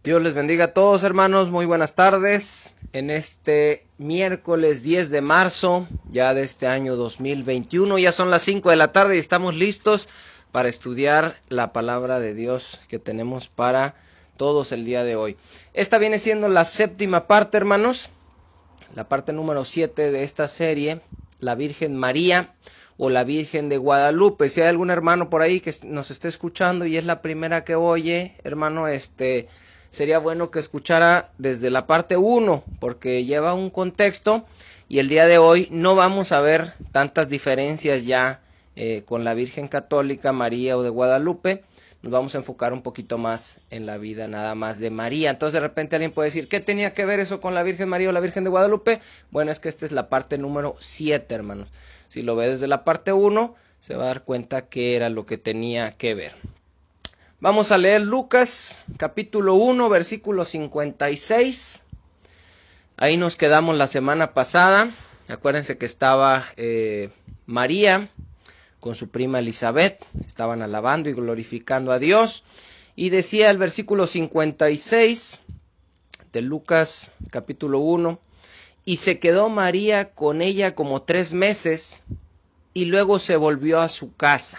Dios les bendiga a todos, hermanos, muy buenas tardes. En este miércoles 10 de marzo, ya de este año 2021, ya son las 5 de la tarde y estamos listos para estudiar la palabra de Dios que tenemos para todos el día de hoy. Esta viene siendo la séptima parte, hermanos, la parte número 7 de esta serie, la Virgen María o la Virgen de Guadalupe. Si hay algún hermano por ahí que nos esté escuchando y es la primera que oye, hermano, sería bueno que escuchara desde la parte 1, porque lleva un contexto y el día de hoy no vamos a ver tantas diferencias ya con la Virgen Católica, María o de Guadalupe. Nos vamos a enfocar un poquito más en la vida nada más de María. Entonces de repente alguien puede decir, ¿qué tenía que ver eso con la Virgen María o la Virgen de Guadalupe? Bueno, es que esta es la parte número 7, hermanos. Si lo ve desde la parte 1, se va a dar cuenta que era lo que tenía que ver. Vamos a leer Lucas capítulo 1, versículo 56. Ahí nos quedamos la semana pasada. Acuérdense que estaba María con su prima Elizabeth. Estaban alabando y glorificando a Dios. Y decía el versículo 56 de Lucas capítulo 1. Y se quedó María con ella como 3 meses y luego se volvió a su casa.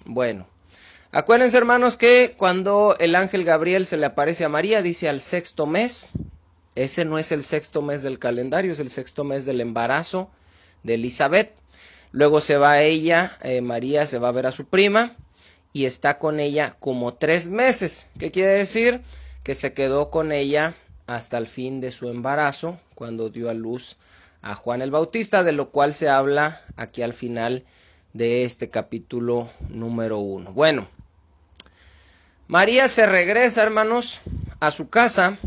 Bueno. Acuérdense, hermanos, que cuando el ángel Gabriel se le aparece a María, dice al 6º mes. Ese no es el 6º mes del calendario, es el 6º mes del embarazo de Elizabeth. Luego se va ella, María se va a ver a su prima y está con ella como 3 meses. ¿Qué quiere decir? Que se quedó con ella hasta el fin de su embarazo, cuando dio a luz a Juan el Bautista, de lo cual se habla aquí al final de este capítulo número 1. Bueno, María se regresa, hermanos, a su casa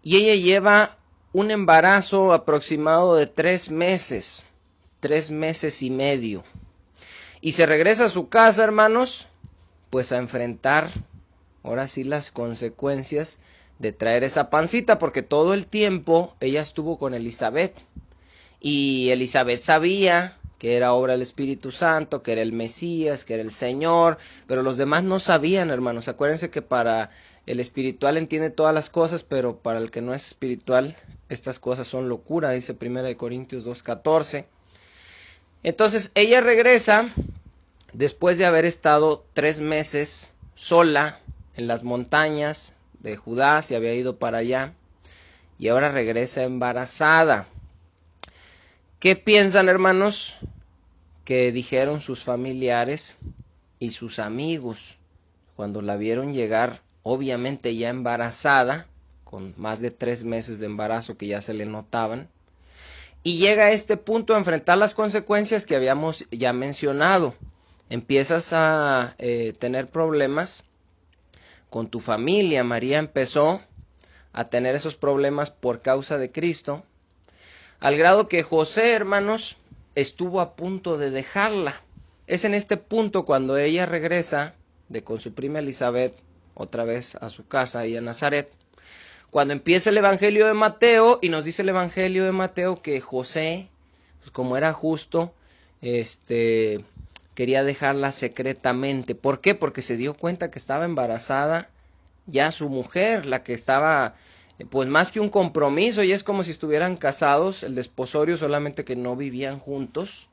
y ella lleva un embarazo aproximado de 3 meses, 3 meses y medio. Y se regresa a su casa, hermanos, pues a enfrentar, ahora sí, las consecuencias de traer esa pancita, porque todo el tiempo ella estuvo con Elizabeth. Y Elizabeth sabía que era obra del Espíritu Santo, que era el Mesías, que era el Señor, pero los demás no sabían, hermanos. Acuérdense que para el espiritual entiende todas las cosas, pero para el que no es espiritual, estas cosas son locura, dice 1 Corintios 2:14. Entonces ella regresa después de haber estado 3 meses sola en las montañas de Judá, se había ido para allá, y ahora regresa embarazada. ¿Qué piensan, hermanos? Que dijeron sus familiares y sus amigos cuando la vieron llegar, obviamente ya embarazada, con más de 3 meses de embarazo que ya se le notaban, y llega a este punto a enfrentar las consecuencias que habíamos ya mencionado. Empiezas a tener problemas con tu familia. María empezó a tener esos problemas por causa de Cristo, al grado que José, hermanos, estuvo a punto de dejarla. Es en este punto cuando ella regresa con su prima Elizabeth otra vez a su casa y a Nazaret, cuando empieza el Evangelio de Mateo, y nos dice el Evangelio de Mateo que José, pues como era justo, quería dejarla secretamente. ¿Por qué? Porque se dio cuenta que estaba embarazada ya su mujer, la que estaba, pues más que un compromiso, y es como si estuvieran casados, el desposorio, solamente que no vivían juntos.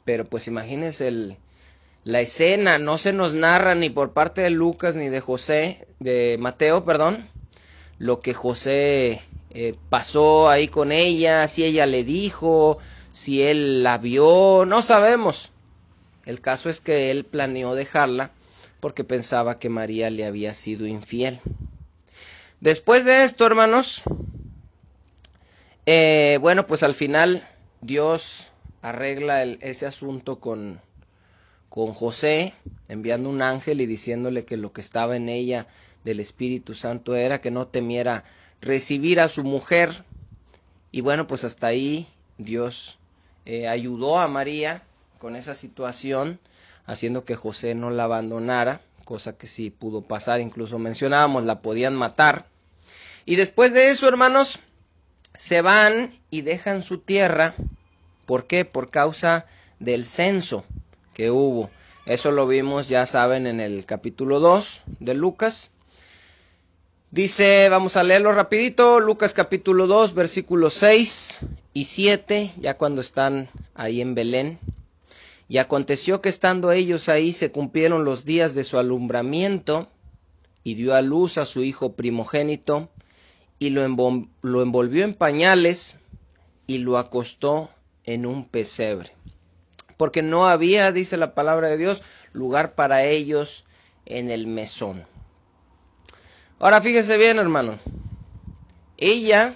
Pero pues imagínense la escena. No se nos narra ni por parte de Lucas ni de Mateo, perdón, lo que José pasó ahí con ella, si ella le dijo, si él la vio, no sabemos. El caso es que él planeó dejarla porque pensaba que María le había sido infiel. Después de esto, hermanos, bueno, pues al final Dios arregla ese asunto con José, enviando un ángel y diciéndole que lo que estaba en ella del Espíritu Santo era que no temiera recibir a su mujer. Y bueno, pues hasta ahí Dios ayudó a María con esa situación, haciendo que José no la abandonara, cosa que sí pudo pasar. Incluso mencionábamos, la podían matar. Y después de eso, hermanos, se van y dejan su tierra. ¿Por qué? Por causa del censo que hubo. Eso lo vimos, ya saben, en el capítulo 2 de Lucas. Dice, vamos a leerlo rapidito, Lucas capítulo 2, versículos 6 y 7, ya cuando están ahí en Belén. Y aconteció que estando ellos ahí se cumplieron los días de su alumbramiento, y dio a luz a su hijo primogénito, y lo envolvió en pañales, y lo acostó en un pesebre. Porque no había, dice la palabra de Dios, lugar para ellos en el mesón. Ahora fíjese bien, hermano. Ella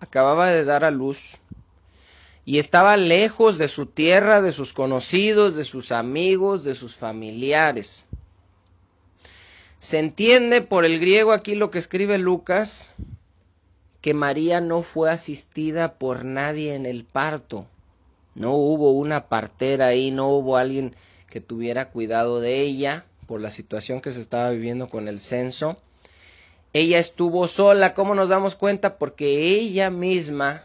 acababa de dar a luz y estaba lejos de su tierra, de sus conocidos, de sus amigos, de sus familiares. Se entiende por el griego aquí lo que escribe Lucas, que María no fue asistida por nadie en el parto. No hubo una partera ahí, no hubo alguien que tuviera cuidado de ella por la situación que se estaba viviendo con el censo. Ella estuvo sola. ¿Cómo nos damos cuenta? Porque ella misma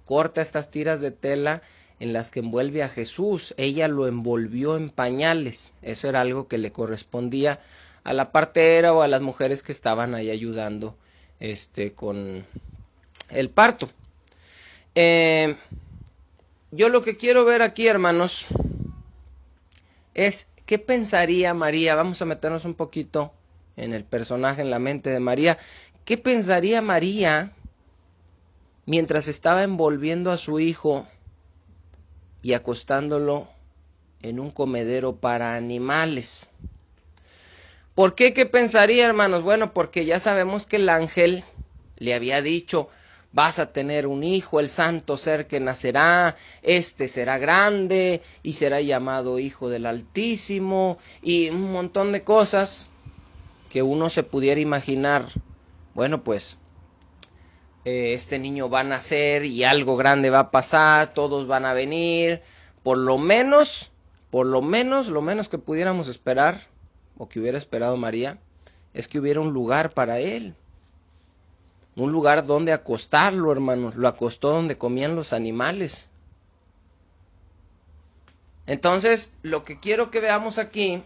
corta estas tiras de tela en las que envuelve a Jesús. Ella lo envolvió en pañales. Eso era algo que le correspondía a la partera o a las mujeres que estaban ahí ayudando con el parto. Yo lo que quiero ver aquí, hermanos, es qué pensaría María. Vamos a meternos un poquito en el personaje, en la mente de María. ¿Qué pensaría María mientras estaba envolviendo a su hijo y acostándolo en un comedero para animales? ¿Por qué? ¿Qué pensaría, hermanos? Bueno, porque ya sabemos que el ángel le había dicho: vas a tener un hijo, el santo ser que nacerá, será grande y será llamado Hijo del Altísimo, y un montón de cosas que uno se pudiera imaginar. Bueno, pues este niño va a nacer y algo grande va a pasar, todos van a venir, por lo menos lo menos que pudiéramos esperar, o que hubiera esperado María, es que hubiera un lugar para él. Un lugar donde acostarlo, hermanos. Lo acostó donde comían los animales. Entonces, lo que quiero que veamos aquí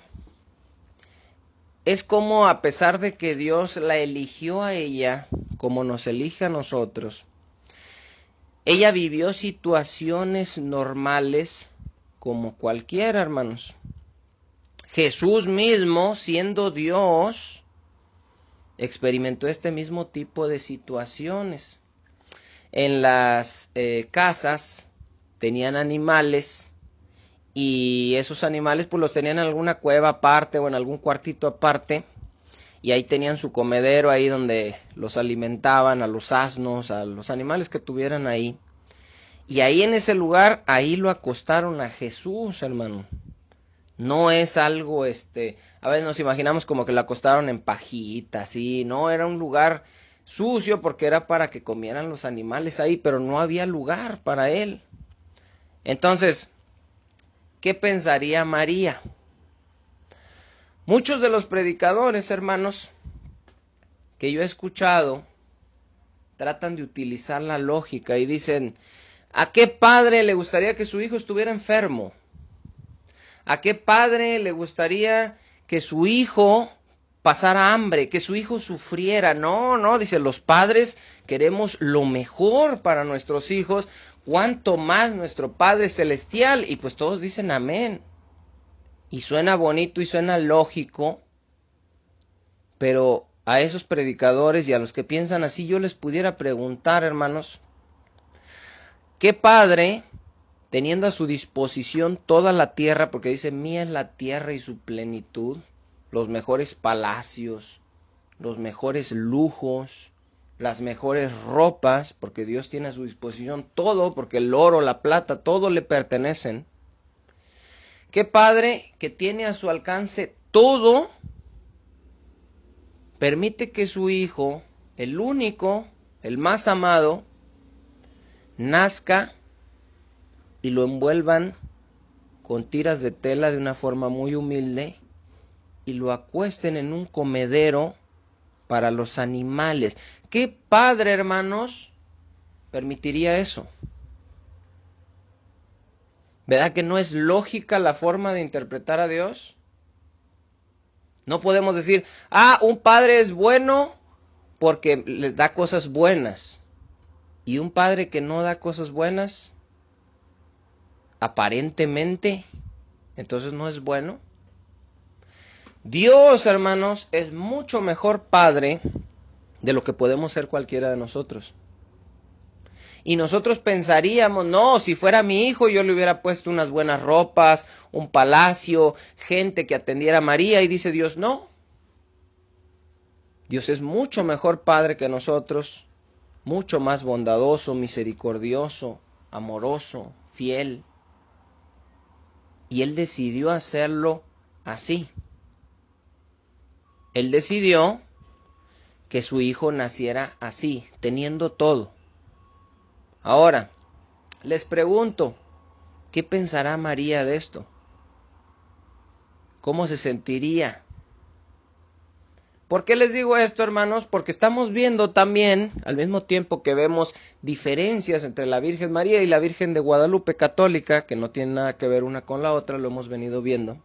es cómo, a pesar de que Dios la eligió a ella, como nos elige a nosotros, ella vivió situaciones normales como cualquiera, hermanos. Jesús mismo, siendo Dios, experimentó este mismo tipo de situaciones. En las casas tenían animales, y esos animales pues los tenían en alguna cueva aparte o en algún cuartito aparte, y ahí tenían su comedero, ahí donde los alimentaban, a los asnos, a los animales que tuvieran ahí. Y ahí en ese lugar, ahí lo acostaron a Jesús, hermano. No es algo, a veces nos imaginamos como que lo acostaron en pajitas, ¿sí? No, era un lugar sucio porque era para que comieran los animales ahí, pero no había lugar para él. Entonces, ¿qué pensaría María? Muchos de los predicadores, hermanos, que yo he escuchado, tratan de utilizar la lógica y dicen: ¿a qué padre le gustaría que su hijo estuviera enfermo? ¿A qué padre le gustaría que su hijo pasara hambre, que su hijo sufriera? No, dice, los padres queremos lo mejor para nuestros hijos, cuanto más nuestro Padre Celestial. Y pues todos dicen amén. Y suena bonito y suena lógico, pero a esos predicadores y a los que piensan así, yo les pudiera preguntar, hermanos, ¿qué padre, teniendo a su disposición toda la tierra, porque dice, mía es la tierra y su plenitud, los mejores palacios, los mejores lujos, las mejores ropas, porque Dios tiene a su disposición todo, porque el oro, la plata, todo le pertenecen? ¿Qué padre que tiene a su alcance todo permite que su hijo, el único, el más amado, nazca y lo envuelvan con tiras de tela de una forma muy humilde y lo acuesten en un comedero para los animales? ¿Qué padre, hermanos, permitiría eso? ¿Verdad que no es lógica la forma de interpretar a Dios? No podemos decir, un padre es bueno porque les da cosas buenas. Y un padre que no da cosas buenas, aparentemente, entonces no es bueno. Dios, hermanos, es mucho mejor padre de lo que podemos ser cualquiera de nosotros. Y nosotros pensaríamos, no, si fuera mi hijo yo le hubiera puesto unas buenas ropas, un palacio, gente que atendiera a María. Y dice Dios, no. Dios es mucho mejor padre que nosotros, mucho más bondadoso, misericordioso, amoroso, fiel. Y Él decidió hacerlo así. Él decidió que su hijo naciera así, teniendo todo. Ahora, les pregunto, ¿qué pensará María de esto? ¿Cómo se sentiría? ¿Por qué les digo esto, hermanos? Porque estamos viendo también, al mismo tiempo que vemos diferencias entre la Virgen María y la Virgen de Guadalupe católica, que no tienen nada que ver una con la otra, lo hemos venido viendo.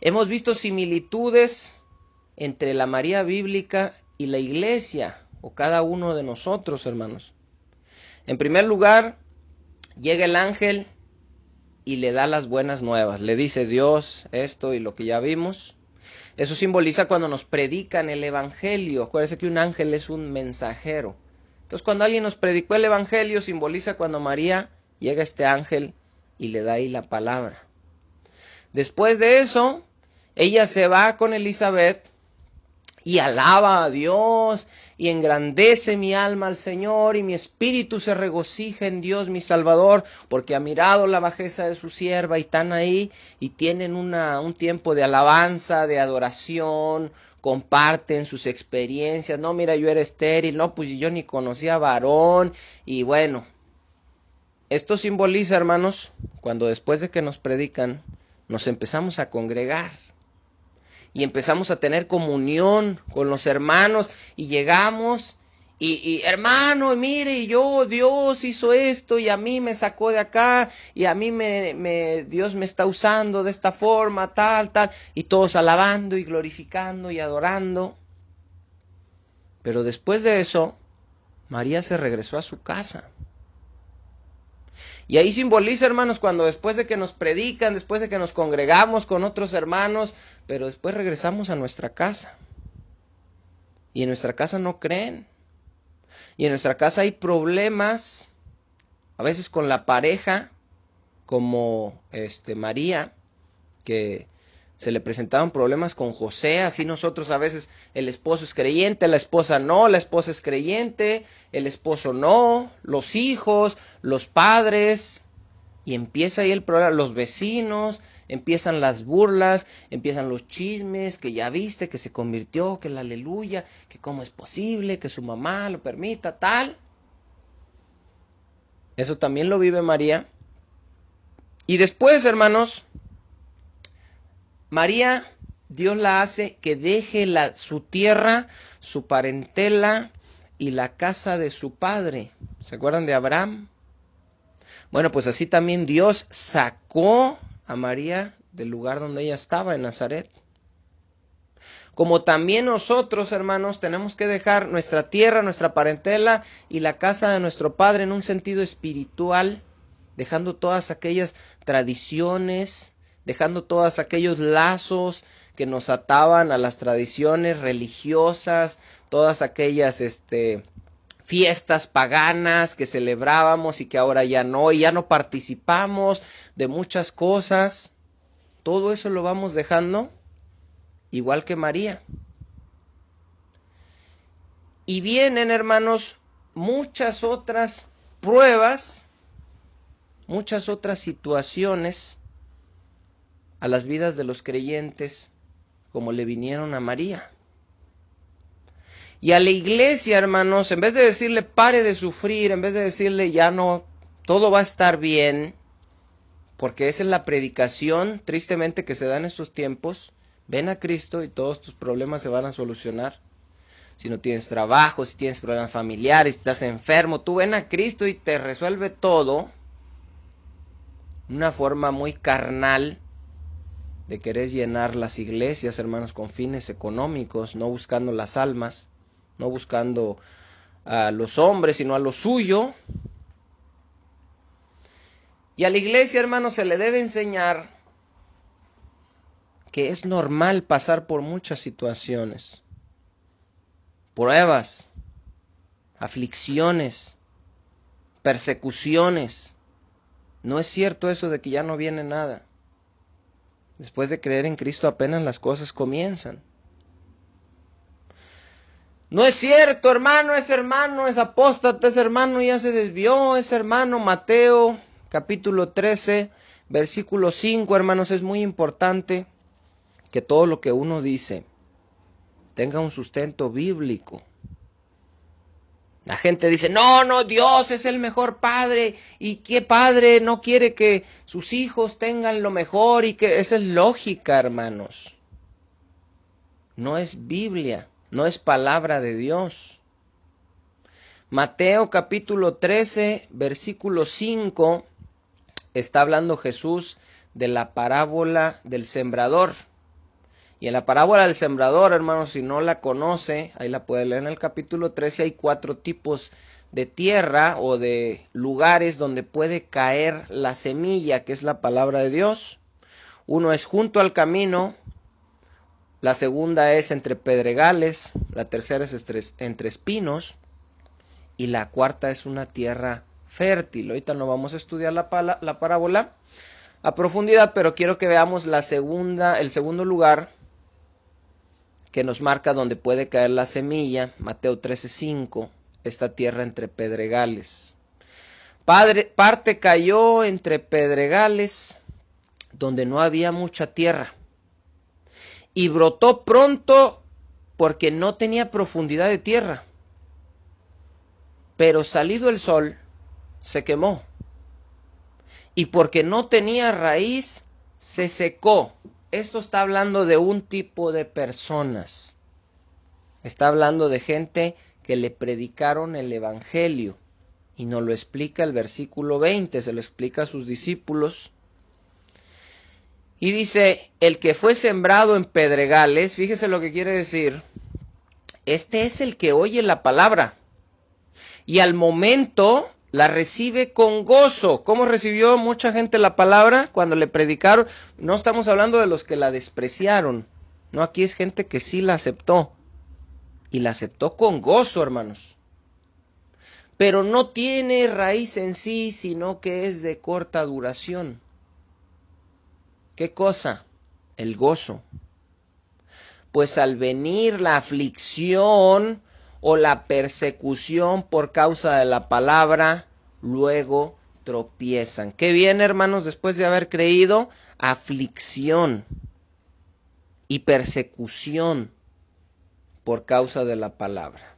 Hemos visto similitudes entre la María bíblica y la Iglesia, o cada uno de nosotros, hermanos. En primer lugar, llega el ángel y le da las buenas nuevas. Le dice Dios esto y lo que ya vimos. Eso simboliza cuando nos predican el evangelio. Acuérdense que un ángel es un mensajero. Entonces, cuando alguien nos predicó el evangelio, simboliza cuando María llega este ángel y le da ahí la palabra. Después de eso, ella se va con Elizabeth y alaba a Dios y engrandece mi alma al Señor y mi espíritu se regocija en Dios mi Salvador porque ha mirado la bajeza de su sierva. Y están ahí y tienen un tiempo de alabanza, de adoración, comparten sus experiencias. No, mira, yo era estéril, no, pues yo ni conocía varón. Y bueno, esto simboliza, hermanos, cuando después de que nos predican nos empezamos a congregar y empezamos a tener comunión con los hermanos y llegamos y hermano, mire, y Dios hizo esto y a mí me sacó de acá y a mí Dios me está usando de esta forma, tal, y todos alabando y glorificando y adorando. Pero después de eso, María se regresó a su casa. Y ahí simboliza, hermanos, cuando después de que nos predican, después de que nos congregamos con otros hermanos, pero después regresamos a nuestra casa. Y en nuestra casa no creen. Y en nuestra casa hay problemas, a veces con la pareja, como María, que se le presentaban problemas con José. Así nosotros a veces, el esposo es creyente, la esposa no, la esposa es creyente, el esposo no, los hijos, los padres, y empieza ahí el problema, los vecinos, empiezan las burlas, empiezan los chismes, que ya viste, que se convirtió, que la aleluya, que cómo es posible, que su mamá lo permita, tal. Eso también lo vive María. Y después, hermanos, María, Dios la hace que deje su tierra, su parentela y la casa de su padre. ¿Se acuerdan de Abraham? Bueno, pues así también Dios sacó a María del lugar donde ella estaba, en Nazaret. Como también nosotros, hermanos, tenemos que dejar nuestra tierra, nuestra parentela y la casa de nuestro Padre en un sentido espiritual, dejando todas aquellas tradiciones, dejando todos aquellos lazos que nos ataban a las tradiciones religiosas, todas aquellas fiestas paganas que celebrábamos y que ahora ya no participamos de muchas cosas. Todo eso lo vamos dejando, igual que María. Y vienen, hermanos, muchas otras pruebas, muchas otras situaciones a las vidas de los creyentes, como le vinieron a María. Y a la iglesia, hermanos, en vez de decirle pare de sufrir, en vez de decirle ya no, todo va a estar bien, porque esa es la predicación, tristemente, que se da en estos tiempos. Ven a Cristo y todos tus problemas se van a solucionar. Si no tienes trabajo, si tienes problemas familiares, si estás enfermo, tú ven a Cristo y te resuelve todo. una forma muy carnal de querer llenar las iglesias, hermanos, con fines económicos, no buscando las almas, no buscando a los hombres, sino a lo suyo. Y a la iglesia, hermanos, se le debe enseñar que es normal pasar por muchas situaciones, pruebas, aflicciones, persecuciones. No es cierto eso de que ya no viene nada. Después de creer en Cristo apenas las cosas comienzan. No es cierto, hermano, es apóstata, ese hermano ya se desvió, ese hermano. Mateo capítulo 13, versículo 5, hermanos, es muy importante que todo lo que uno dice tenga un sustento bíblico. La gente dice, no, Dios es el mejor padre, y qué padre no quiere que sus hijos tengan lo mejor, y que esa es lógica, hermanos. No es Biblia, no es palabra de Dios. Mateo capítulo 13, versículo 5, está hablando Jesús de la parábola del sembrador. Y en la parábola del sembrador, hermanos, si no la conoce, ahí la puede leer en el capítulo 13, hay 4 tipos de tierra o de lugares donde puede caer la semilla, que es la palabra de Dios. Uno es junto al camino, la segunda es entre pedregales, la tercera es entre espinos, y la cuarta es una tierra fértil. Ahorita no vamos a estudiar la parábola a profundidad, pero quiero que veamos el segundo lugar que nos marca donde puede caer la semilla. Mateo 13:5, esta tierra entre pedregales. Parte cayó entre pedregales donde no había mucha tierra, y brotó pronto porque no tenía profundidad de tierra, pero salido el sol se quemó, y porque no tenía raíz se secó. Esto está hablando de un tipo de personas. Está hablando de gente que le predicaron el evangelio. Y nos lo explica el versículo 20, se lo explica a sus discípulos. Y dice, el que fue sembrado en pedregales, fíjese lo que quiere decir. Este es el que oye la palabra y al momento la recibe con gozo. ¿Cómo recibió mucha gente la palabra cuando le predicaron? No estamos hablando de los que la despreciaron. No, aquí es gente que sí la aceptó. Y la aceptó con gozo, hermanos. Pero no tiene raíz en sí, sino que es de corta duración. ¿Qué cosa? El gozo. Pues al venir la aflicción o la persecución por causa de la palabra, luego tropiezan. ¿Qué viene, hermanos, después de haber creído? Aflicción y persecución por causa de la palabra.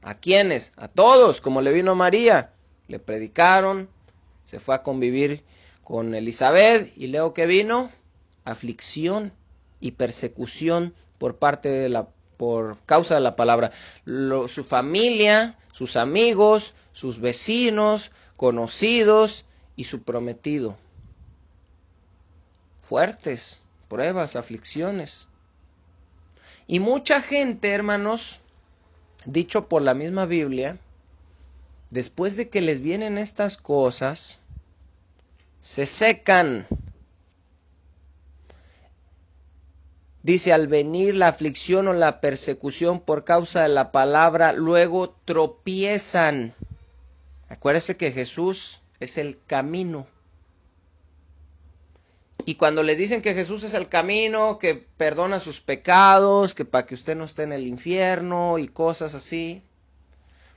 ¿A quiénes? A todos, como le vino a María. Le predicaron, se fue a convivir con Elizabeth, y luego que vino, aflicción y persecución por causa de la palabra. Su familia, sus amigos, sus vecinos, conocidos y su prometido. Fuertes pruebas, aflicciones. Y mucha gente, hermanos, dicho por la misma Biblia, después de que les vienen estas cosas, se secan. Dice, al venir la aflicción o la persecución por causa de la palabra, luego tropiezan. Acuérdese que Jesús es el camino. Y cuando les dicen que Jesús es el camino, que perdona sus pecados, que para que usted no esté en el infierno y cosas así,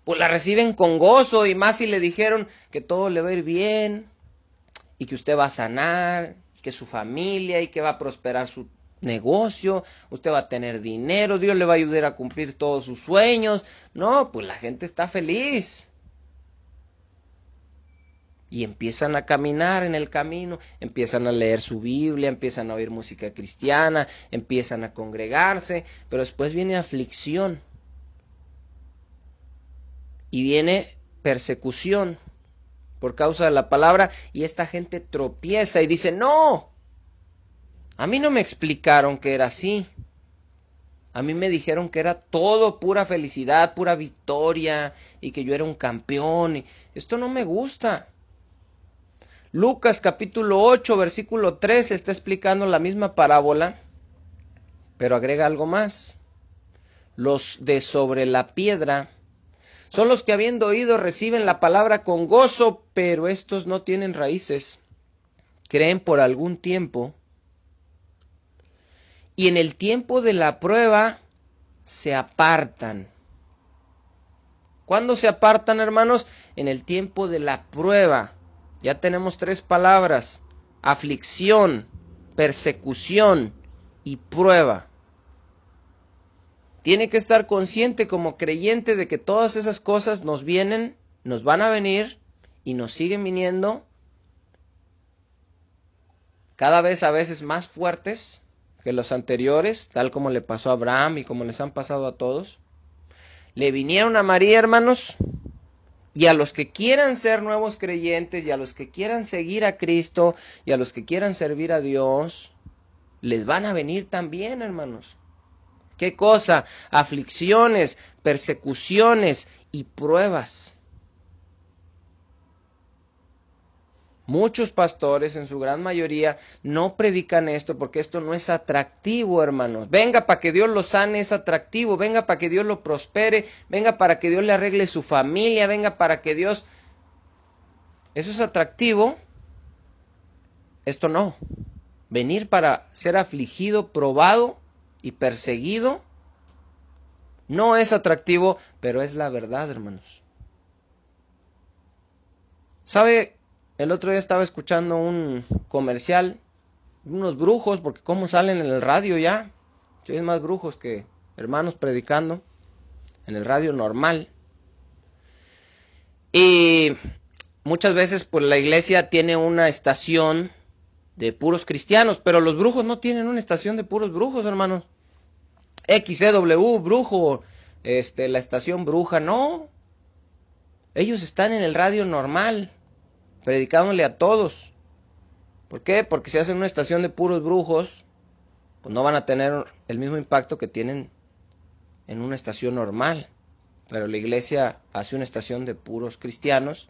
pues la reciben con gozo, y más si le dijeron que todo le va a ir bien, y que usted va a sanar, y que su familia, y que va a prosperar su negocio, usted va a tener dinero, Dios le va a ayudar a cumplir todos sus sueños. No, pues la gente está feliz. Y empiezan a caminar en el camino, empiezan a leer su Biblia, empiezan a oír música cristiana, empiezan a congregarse, pero después viene aflicción. Y viene persecución por causa de la palabra, y esta gente tropieza y dice, no, a mí no me explicaron que era así. A mí me dijeron que era todo pura felicidad, pura victoria, y que yo era un campeón. Esto no me gusta. Lucas capítulo 8, versículo 13 está explicando la misma parábola, pero agrega algo más. Los de sobre la piedra son los que habiendo oído reciben la palabra con gozo, pero estos no tienen raíces. Creen por algún tiempo y en el tiempo de la prueba se apartan. ¿Cuándo se apartan, hermanos? En el tiempo de la prueba. Ya tenemos 3 palabras: aflicción, persecución y prueba. Tiene que estar consciente como creyente de que todas esas cosas nos vienen, nos van a venir y nos siguen viniendo cada vez a veces más fuertes que los anteriores, tal como le pasó a Abraham y como les han pasado a todos. Le vinieron a María, hermanos, y a los que quieran ser nuevos creyentes y a los que quieran seguir a Cristo y a los que quieran servir a Dios, les van a venir también, hermanos. ¿Qué cosa? Aflicciones, persecuciones y pruebas. Muchos pastores, en su gran mayoría, no predican esto porque esto no es atractivo, hermanos. Venga para que Dios lo sane, es atractivo. Venga para que Dios lo prospere. Venga para que Dios le arregle su familia. Venga para que Dios... Eso es atractivo. Esto no. Venir para ser afligido, probado y perseguido no es atractivo, pero es la verdad, hermanos. ¿Sabe? El otro día estaba escuchando un comercial de unos brujos, porque cómo salen en el radio ya. Si hay más brujos que hermanos predicando en el radio normal. Y muchas veces pues la iglesia tiene una estación de puros cristianos, pero los brujos no tienen una estación de puros brujos, hermanos. XCW, brujo, la estación bruja, no. Ellos están en el radio normal, predicándole a todos. ¿Por qué? Porque si hacen una estación de puros brujos, pues no van a tener el mismo impacto que tienen en una estación normal. Pero la iglesia hace una estación de puros cristianos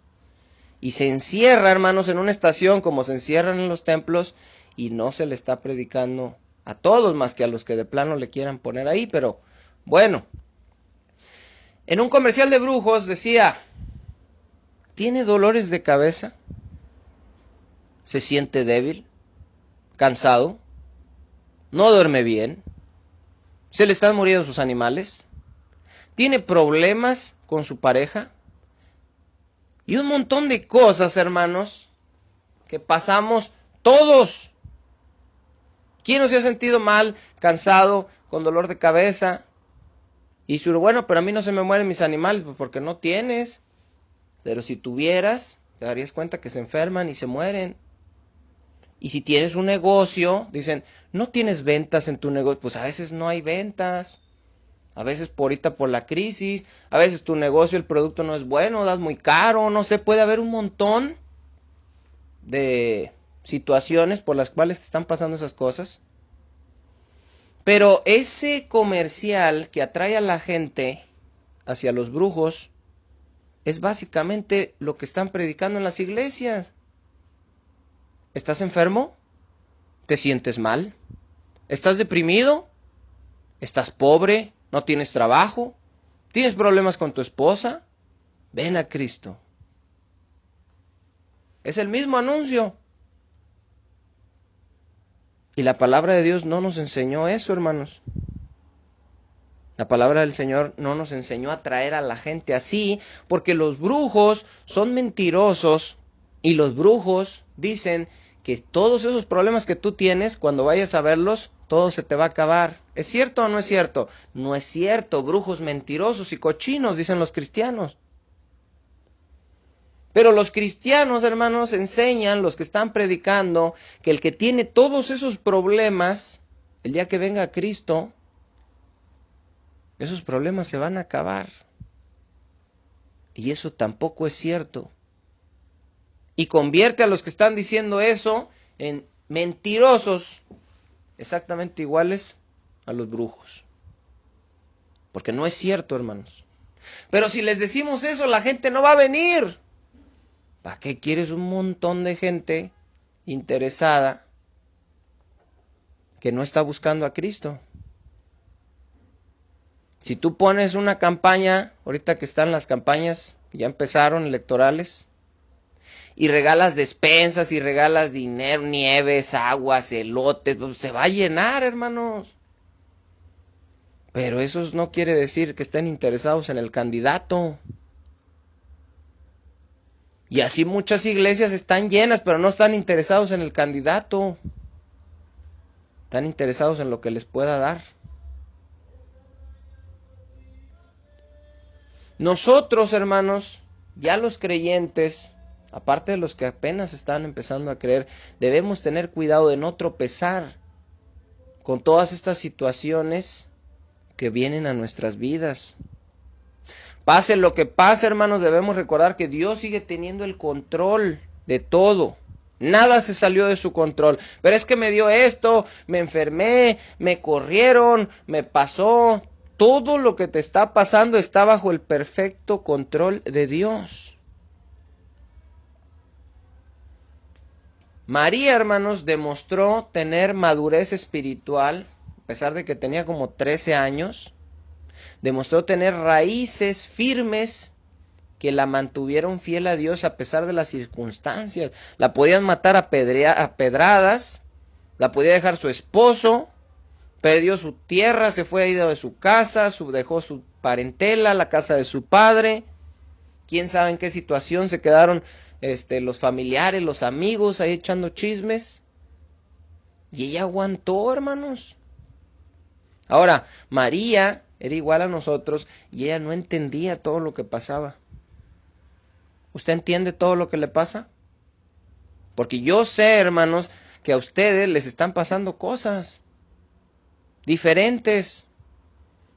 y se encierra, hermanos, en una estación como se encierran en los templos y no se le está predicando a todos más que a los que de plano le quieran poner ahí. Pero bueno, en un comercial de brujos decía: ¿tiene dolores de cabeza? ¿Se siente débil? ¿Cansado? ¿No duerme bien? ¿Se le están muriendo sus animales? ¿Tiene problemas con su pareja? Y un montón de cosas, hermanos, que pasamos todos. ¿Quién no se ha sentido mal, cansado, con dolor de cabeza? Y dice, bueno, pero a mí no se me mueren mis animales, pues porque no tienes. Pero si tuvieras, te darías cuenta que se enferman y se mueren. Y si tienes un negocio, dicen, no tienes ventas en tu negocio, pues a veces no hay ventas. A veces por la crisis, a veces tu negocio, el producto no es bueno, das muy caro, no sé, puede haber un montón de situaciones por las cuales te están pasando esas cosas. Pero ese comercial que atrae a la gente hacia los brujos es básicamente lo que están predicando en las iglesias. ¿Estás enfermo? ¿Te sientes mal? ¿Estás deprimido? ¿Estás pobre? ¿No tienes trabajo? ¿Tienes problemas con tu esposa? Ven a Cristo. Es el mismo anuncio. Y la palabra de Dios no nos enseñó eso, hermanos. La palabra del Señor no nos enseñó a traer a la gente así, porque los brujos son mentirosos y los brujos dicen que todos esos problemas que tú tienes, cuando vayas a verlos, todo se te va a acabar. ¿Es cierto o no es cierto? No es cierto. Brujos mentirosos y cochinos, dicen los cristianos. Pero los cristianos, hermanos, enseñan, los que están predicando, que el que tiene todos esos problemas, el día que venga Cristo, esos problemas se van a acabar. Y eso tampoco es cierto. y convierte a los que están diciendo eso en mentirosos, exactamente iguales a los brujos. Porque no es cierto, hermanos. Pero si les decimos eso, la gente no va a venir. ¿Para qué quieres un montón de gente interesada que no está buscando a Cristo? Si tú pones una campaña, ahorita que están las campañas, ya empezaron electorales, y regalas despensas y regalas dinero, nieves, aguas, elotes, pues se va a llenar, hermanos. Pero eso no quiere decir que estén interesados en el candidato. Y así muchas iglesias están llenas, pero no están interesados en el candidato. Están interesados en lo que les pueda dar. Nosotros, hermanos, ya los creyentes, aparte de los que apenas están empezando a creer, debemos tener cuidado de no tropezar con todas estas situaciones que vienen a nuestras vidas. Pase lo que pase, hermanos, debemos recordar que Dios sigue teniendo el control de todo. Nada se salió de su control. Pero es que me dio esto, me enfermé, me corrieron, me pasó. Todo lo que te está pasando está bajo el perfecto control de Dios. María, hermanos, demostró tener madurez espiritual, a pesar de que tenía como 13 años. Demostró tener raíces firmes que la mantuvieron fiel a Dios a pesar de las circunstancias. La podían matar a pedradas, la podía dejar su esposo, perdió su tierra, se fue ido de su casa, dejó su parentela, la casa de su padre. Quién sabe en qué situación se quedaron los familiares, los amigos ahí echando chismes. Y ella aguantó, hermanos. Ahora, María era igual a nosotros y ella no entendía todo lo que pasaba. ¿Usted entiende todo lo que le pasa? Porque yo sé, hermanos, que a ustedes les están pasando cosas diferentes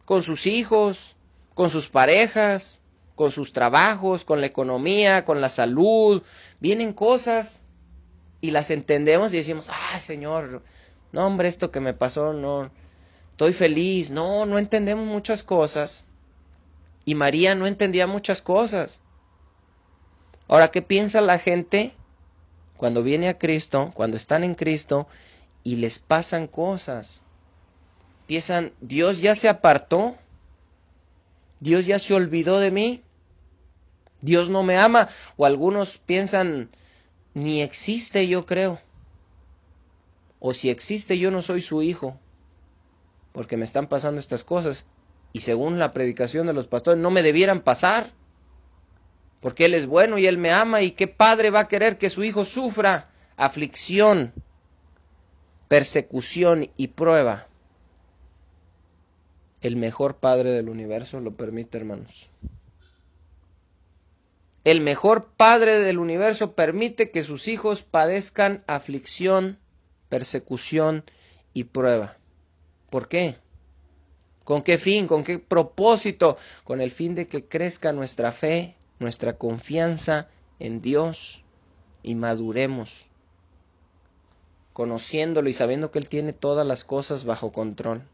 con sus hijos, con sus parejas, con sus trabajos, con la economía, con la salud. Vienen cosas y las entendemos y decimos, ay, Señor, no, hombre, esto que me pasó, no, estoy feliz. No, no entendemos muchas cosas. Y María no entendía muchas cosas. Ahora, ¿qué piensa la gente cuando viene a Cristo, cuando están en Cristo y les pasan cosas? Piensan, Dios ya se apartó, Dios ya se olvidó de mí, Dios no me ama. O algunos piensan, ni existe, yo creo. O si existe, yo no soy su hijo, porque me están pasando estas cosas. Y según la predicación de los pastores, no me debieran pasar, porque Él es bueno y Él me ama. ¿Y qué padre va a querer que su hijo sufra aflicción, persecución y prueba? El mejor Padre del universo lo permite, hermanos. El mejor Padre del universo permite que sus hijos padezcan aflicción, persecución y prueba. ¿Por qué? ¿Con qué fin? ¿Con qué propósito? Con el fin de que crezca nuestra fe, nuestra confianza en Dios y maduremos, conociéndolo y sabiendo que Él tiene todas las cosas bajo control.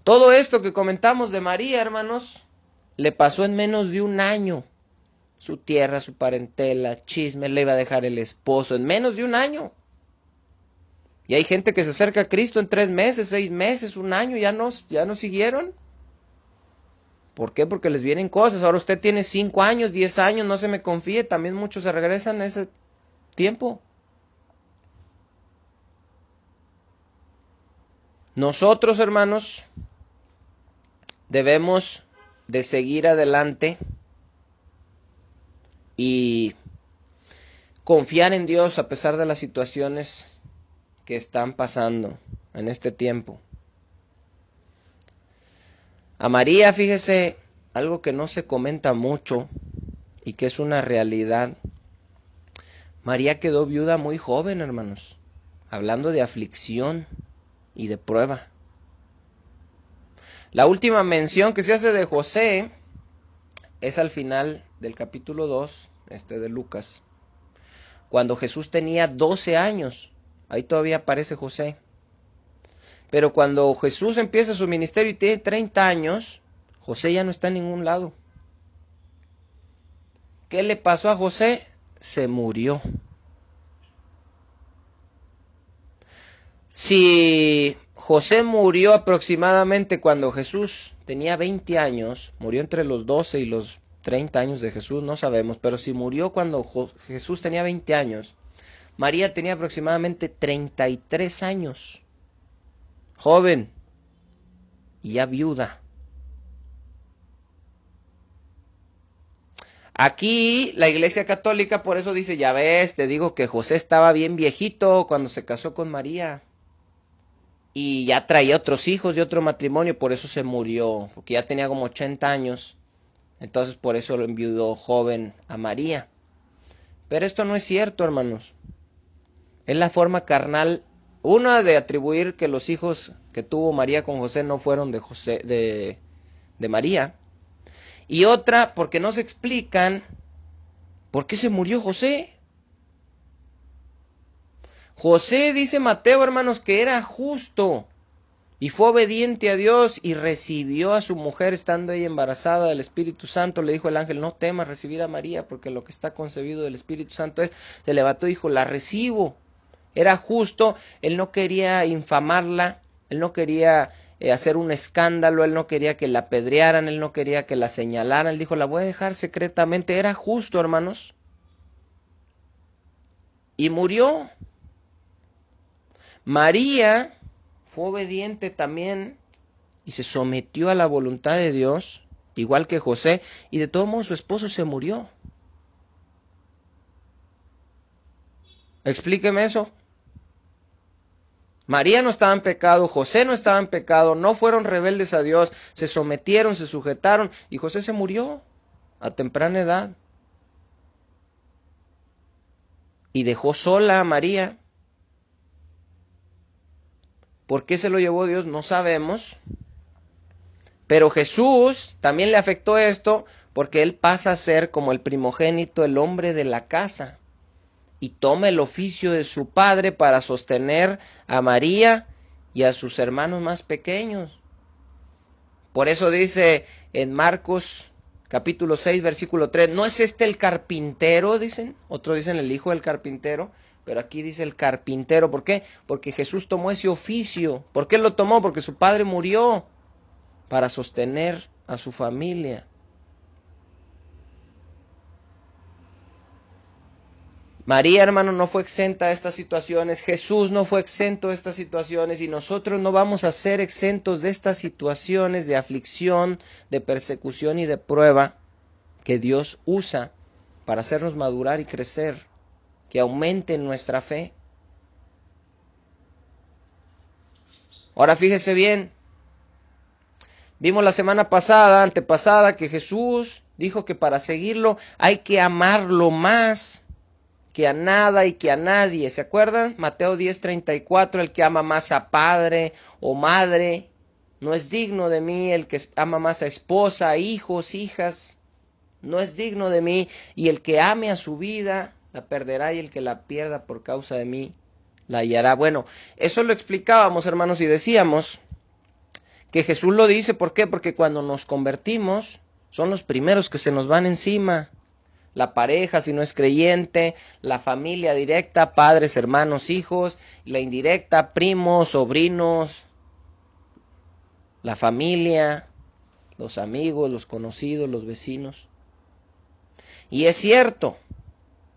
Todo esto que comentamos de María, hermanos, le pasó en menos de un año. Su tierra, su parentela, chisme, le iba a dejar el esposo en menos de un año. Y hay gente que se acerca a Cristo en 3 meses, 6 meses, un año, ya no siguieron. ¿Por qué? Porque les vienen cosas. Ahora usted tiene 5 años, 10 años, no se me confíe, también muchos se regresan a ese tiempo. Nosotros, hermanos, debemos de seguir adelante y confiar en Dios a pesar de las situaciones que están pasando en este tiempo. A María, fíjese, algo que no se comenta mucho y que es una realidad. María quedó viuda muy joven, hermanos, hablando de aflicción y de prueba. La última mención que se hace de José es al final del capítulo 2, de Lucas. Cuando Jesús tenía 12 años, ahí todavía aparece José. Pero cuando Jesús empieza su ministerio y tiene 30 años, José ya no está en ningún lado. ¿Qué le pasó a José? Se murió. Si José murió aproximadamente cuando Jesús tenía 20 años, murió entre los 12 y los 30 años de Jesús, no sabemos, pero si murió cuando Jesús tenía 20 años, María tenía aproximadamente 33 años, joven y ya viuda. Aquí la Iglesia Católica por eso dice, ya ves, te digo que José estaba bien viejito cuando se casó con María. Y ya traía otros hijos de otro matrimonio, por eso se murió, porque ya tenía como 80 años. Entonces por eso lo enviudó joven a María. Pero esto no es cierto, hermanos. Es la forma carnal, una de atribuir que los hijos que tuvo María con José no fueron de María. Y otra, porque no se explican por qué se murió José. José, dice Mateo, hermanos, que era justo y fue obediente a Dios y recibió a su mujer estando ella embarazada del Espíritu Santo. Le dijo el ángel, no temas recibir a María, porque lo que está concebido del Espíritu Santo es. Se levantó y dijo, la recibo. Era justo, él no quería infamarla, él no quería hacer un escándalo, él no quería que la apedrearan, él no quería que la señalaran. Él dijo, la voy a dejar secretamente. Era justo, hermanos. Y murió. María fue obediente también y se sometió a la voluntad de Dios, igual que José, y de todos modos su esposo se murió. Explíqueme eso. María no estaba en pecado, José no estaba en pecado, no fueron rebeldes a Dios, se sometieron, se sujetaron, y José se murió a temprana edad. Y dejó sola a María. ¿Por qué se lo llevó Dios? No sabemos. Pero Jesús también le afectó esto porque él pasa a ser como el primogénito, el hombre de la casa. Y toma el oficio de su padre para sostener a María y a sus hermanos más pequeños. Por eso dice en Marcos capítulo 6, versículo 3, ¿no es este el carpintero? Dicen, otros dicen el hijo del carpintero, pero aquí dice el carpintero. ¿Por qué? Porque Jesús tomó ese oficio. ¿Por qué lo tomó? Porque su padre murió para sostener a su familia. María, hermano, no fue exenta de estas situaciones, Jesús no fue exento de estas situaciones y nosotros no vamos a ser exentos de estas situaciones de aflicción, de persecución y de prueba que Dios usa para hacernos madurar y crecer, que aumente nuestra fe. Ahora fíjese bien, vimos la semana pasada, antepasada, que Jesús dijo que para seguirlo hay que amarlo más que a nada y que a nadie. ¿Se acuerdan? Mateo 10:34, el que ama más a padre o madre no es digno de mí, el que ama más a esposa, hijos, hijas, no es digno de mí, y el que ame a su vida la perderá, y el que la pierda por causa de mí la hallará. Bueno, eso lo explicábamos, hermanos, y decíamos que Jesús lo dice. ¿Por qué? Porque cuando nos convertimos son los primeros que se nos van encima. La pareja, si no es creyente, la familia directa, padres, hermanos, hijos, la indirecta, primos, sobrinos, la familia, los amigos, los conocidos, los vecinos. Y es cierto,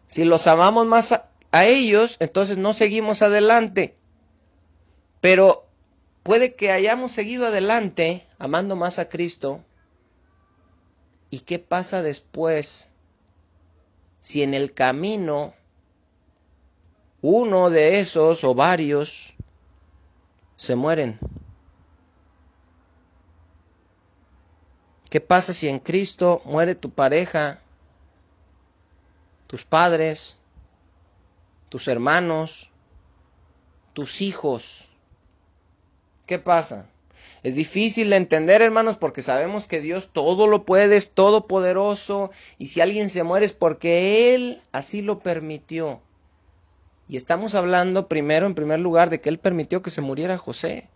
si los amamos más a ellos, entonces no seguimos adelante. Pero puede que hayamos seguido adelante amando más a Cristo. ¿Y qué pasa después? Si en el camino uno de esos o varios se mueren. ¿Qué pasa si en Cristo muere tu pareja, tus padres, tus hermanos, tus hijos? ¿Qué pasa? Es difícil de entender, hermanos, porque sabemos que Dios todo lo puede, es todopoderoso, y si alguien se muere es porque Él así lo permitió. Y estamos hablando primero, en primer lugar, de que Él permitió que se muriera José.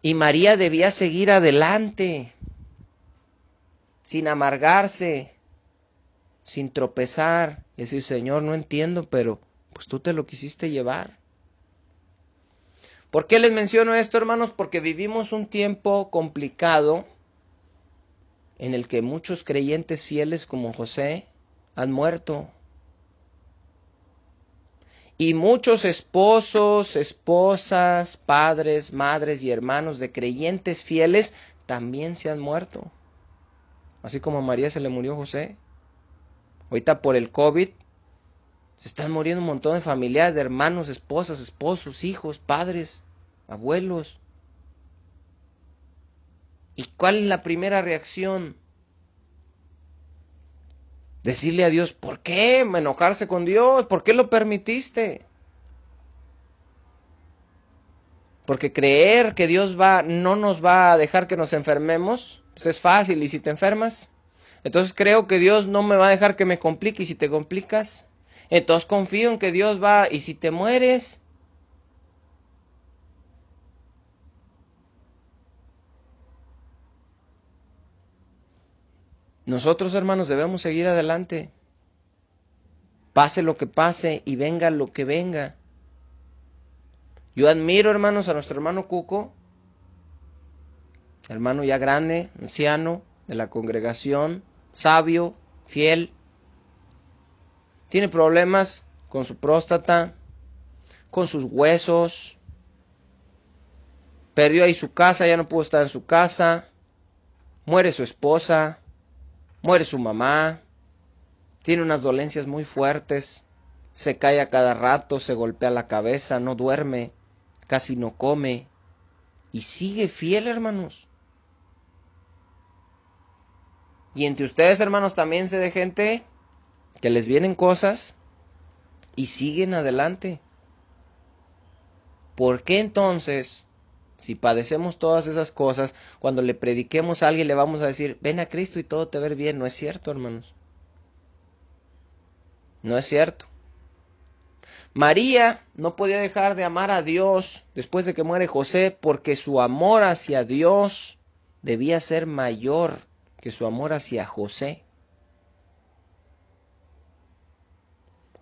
Y María debía seguir adelante, sin amargarse, sin tropezar, y decir, Señor, no entiendo, pero pues tú te lo quisiste llevar. ¿Por qué les menciono esto, hermanos? Porque vivimos un tiempo complicado en el que muchos creyentes fieles como José han muerto. Y muchos esposos, esposas, padres, madres y hermanos de creyentes fieles también se han muerto. Así como a María se le murió José. Ahorita por el COVID se están muriendo un montón de familiares, de hermanos, esposas, esposos, hijos, padres, abuelos. ¿Y cuál es la primera reacción? Decirle a Dios, ¿por qué? Enojarse con Dios, ¿por qué lo permitiste? Porque creer que Dios no nos va a dejar que nos enfermemos, pues es fácil. ¿Y si te enfermas? Entonces creo que Dios no me va a dejar que me complique. ¿Y si te complicas? Entonces confío en que Dios va. ¿Y si te mueres? Nosotros, hermanos, debemos seguir adelante. Pase lo que pase y venga lo que venga. Yo admiro, hermanos, a nuestro hermano Cuco, hermano ya grande, anciano, de la congregación, sabio, fiel. Tiene problemas con su próstata, con sus huesos. Perdió ahí su casa, ya no pudo estar en su casa. Muere su esposa, muere su mamá. Tiene unas dolencias muy fuertes. Se cae a cada rato, se golpea la cabeza, no duerme, casi no come. Y sigue fiel, hermanos. Y entre ustedes, hermanos, también se de gente que les vienen cosas y siguen adelante. ¿Por qué entonces, si padecemos todas esas cosas, cuando le prediquemos a alguien le vamos a decir, ven a Cristo y todo te va a ir bien? No es cierto, hermanos. No es cierto. María no podía dejar de amar a Dios después de que muere José, porque su amor hacia Dios debía ser mayor que su amor hacia José.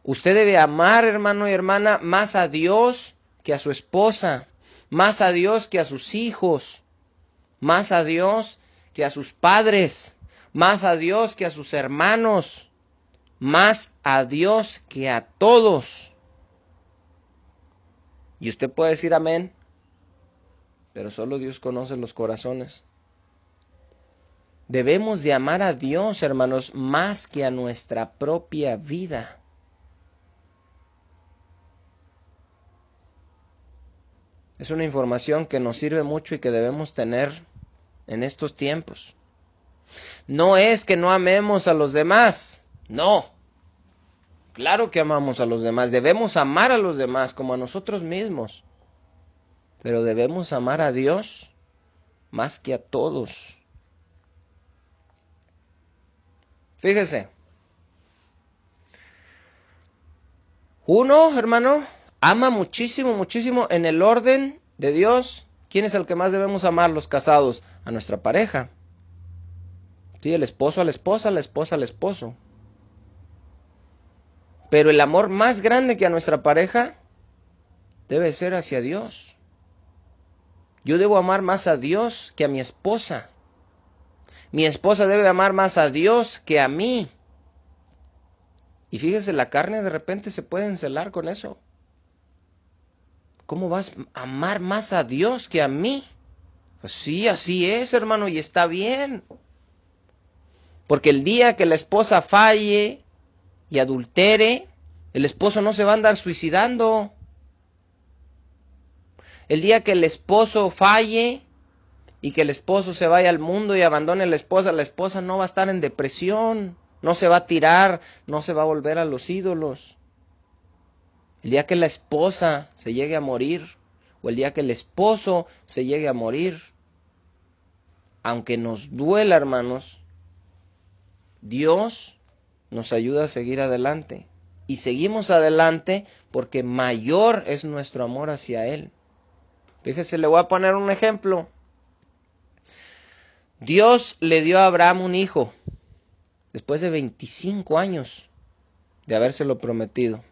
Usted debe amar, hermano y hermana, más a Dios que a su esposa, más a Dios que a sus hijos, más a Dios que a sus padres, más a Dios que a sus hermanos, más a Dios que a todos. Y usted puede decir amén, pero solo Dios conoce los corazones. Debemos de amar a Dios, hermanos, más que a nuestra propia vida. Es una información que nos sirve mucho y que debemos tener en estos tiempos. No es que no amemos a los demás, no. Claro que amamos a los demás, debemos amar a los demás como a nosotros mismos. Pero debemos amar a Dios más que a todos. Fíjese. Uno, hermano, ama muchísimo, muchísimo en el orden de Dios. ¿Quién es el que más debemos amar los casados? A nuestra pareja. Sí, el esposo a la esposa al esposo. Pero el amor más grande que a nuestra pareja debe ser hacia Dios. Yo debo amar más a Dios que a mi esposa. Mi esposa debe amar más a Dios que a mí. Y fíjese, la carne de repente se puede encelar con eso. ¿Cómo vas a amar más a Dios que a mí? Pues sí, así es, hermano, y está bien. Porque el día que la esposa falle y adultere, el esposo no se va a andar suicidando. El día que el esposo falle y que el esposo se vaya al mundo y abandone a la esposa no va a estar en depresión, no se va a tirar, no se va a volver a los ídolos. El día que la esposa se llegue a morir o el día que el esposo se llegue a morir. Aunque nos duela, hermanos, Dios nos ayuda a seguir adelante. Y seguimos adelante porque mayor es nuestro amor hacia Él. Fíjese, le voy a poner un ejemplo. Dios le dio a Abraham un hijo después de 25 años de habérselo prometido.